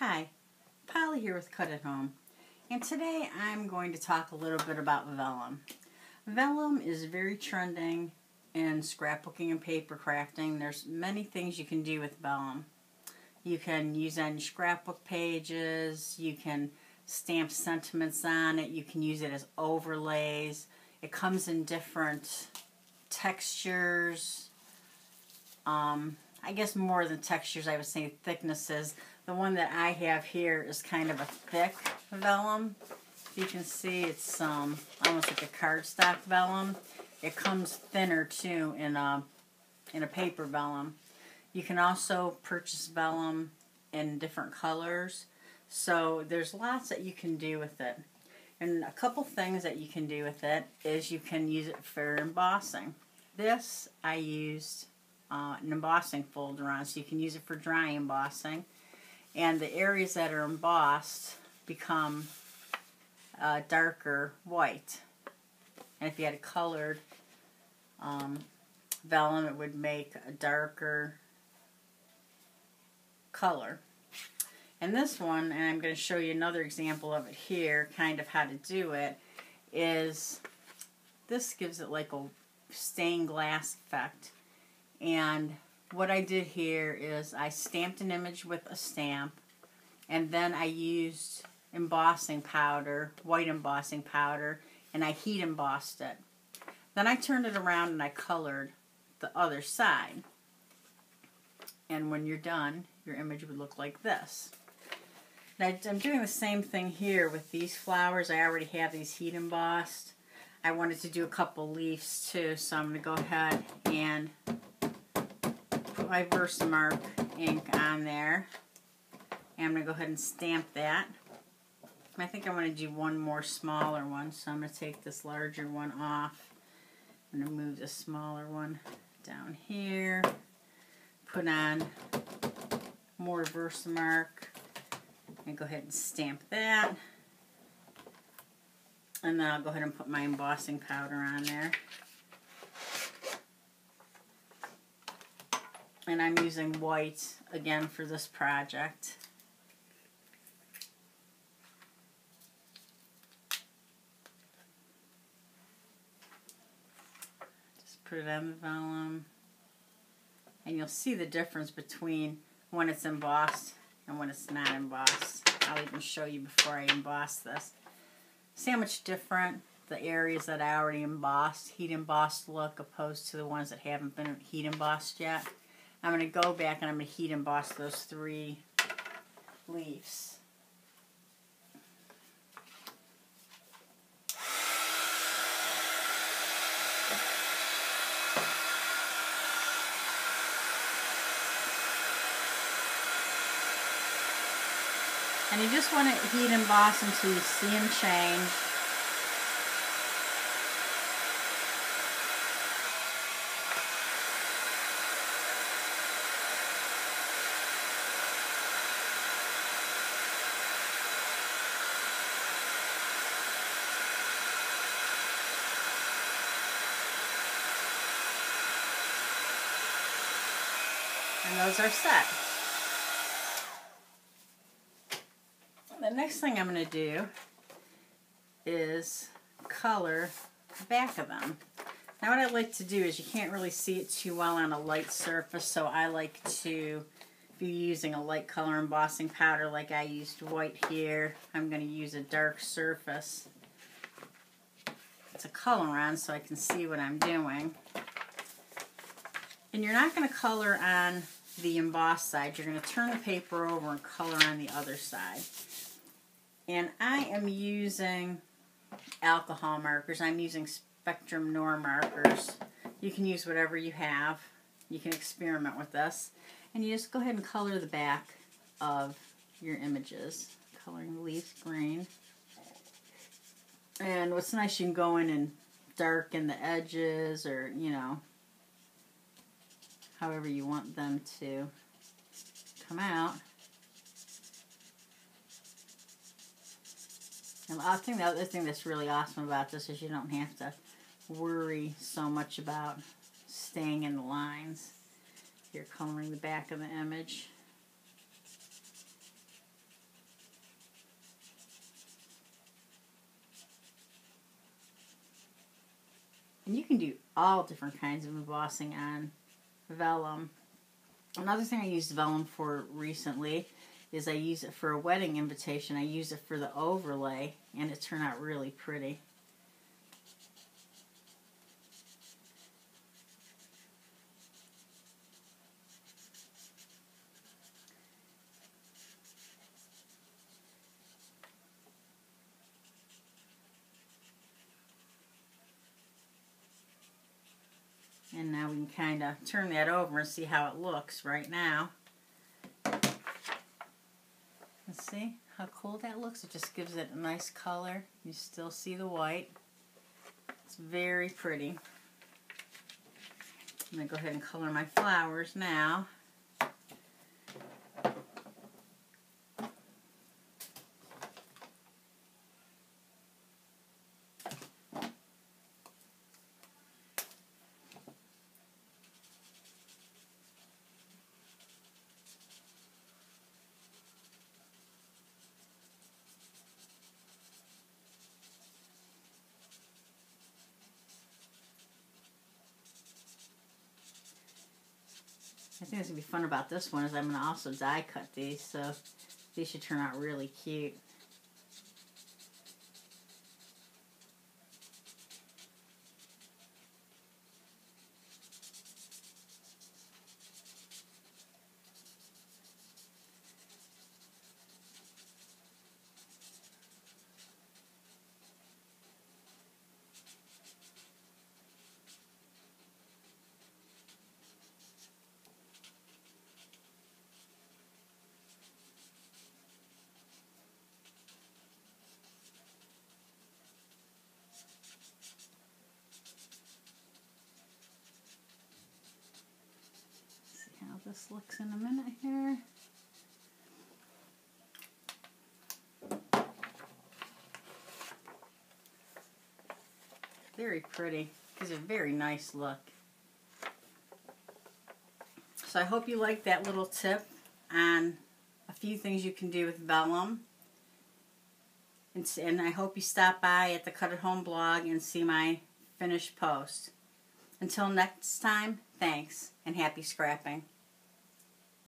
Hi, Polly here with Cut at Home, and today I'm going to talk a little bit about vellum. Vellum is very trending in scrapbooking and paper crafting. There's many things you can do with vellum. You can use it on your scrapbook pages, you can stamp sentiments on it, you can use it as overlays. It comes in different textures, I guess more than textures, I would say thicknesses. The one that I have here is kind of a thick vellum. You can see it's almost like a cardstock vellum. It comes thinner too in a paper vellum. You can also purchase vellum in different colors. So there's lots that you can do with it. And a couple things that you can do with it is you can use it for embossing. This I used an embossing folder on, so you can use it for dry embossing. And the areas that are embossed become darker white. And if you had a colored vellum, it would make a darker color. And this one, and I'm going to show you another example of it here, kind of how to do it, is this gives it like a stained glass effect. And what I did here is I stamped an image with a stamp, and then I used embossing powder, white embossing powder, and I heat embossed it. Then I turned it around and I colored the other side. And when you're done, your image would look like this. Now, I'm doing the same thing here with these flowers. I already have these heat embossed. I wanted to do a couple leaves too, so I'm going to go ahead and put my Versamark ink on there. And I'm going to go ahead and stamp that. I think I want to do one more smaller one, so I'm going to take this larger one off. I'm going to move the smaller one down here. Put on more Versamark. And go ahead and stamp that. And then I'll go ahead and put my embossing powder on there. And I'm using white again for this project. Just put it on the vellum. And you'll see the difference between when it's embossed and when it's not embossed. I'll even show you before I emboss this. See how much different the areas that I already embossed, heat embossed look, opposed to the ones that haven't been heat embossed yet. I'm going to go back and I'm going to heat emboss those 3 leaves. And you just want to heat emboss until you see them change. And those are set. The next thing I'm going to do is color the back of them. Now what I like to do is you can't really see it too well on a light surface, so I like to be using a light color embossing powder like I used white here. I'm going to use a dark surface to color on so I can see what I'm doing. And you're not going to color on the embossed side. You're going to turn the paper over and color on the other side. And I am using alcohol markers. I'm using Spectrum Noir markers. You can use whatever you have. You can experiment with this. And you just go ahead and color the back of your images. Coloring the leaves green. And what's nice, you can go in and darken the edges, or, you know, however you want them to come out. And I think the other thing that's really awesome about this is you don't have to worry so much about staying in the lines. You're coloring the back of the image. And you can do all different kinds of embossing on vellum. Another thing I used vellum for recently is I use it for a wedding invitation. I use it for the overlay, and it turned out really pretty. And now we can kind of turn that over and see how it looks right now. Let's see how cool that looks. It just gives it a nice color. You still see the white. It's very pretty. I'm going to go ahead and color my flowers now. I think what's going to be fun about this one is I'm going to also die cut these, so these should turn out really cute. This looks in a minute here. Very pretty. Gives a very nice look. So I hope you liked that little tip on a few things you can do with vellum. And I hope you stop by at the Cut at Home blog and see my finished post. Until next time, thanks and happy scrapping.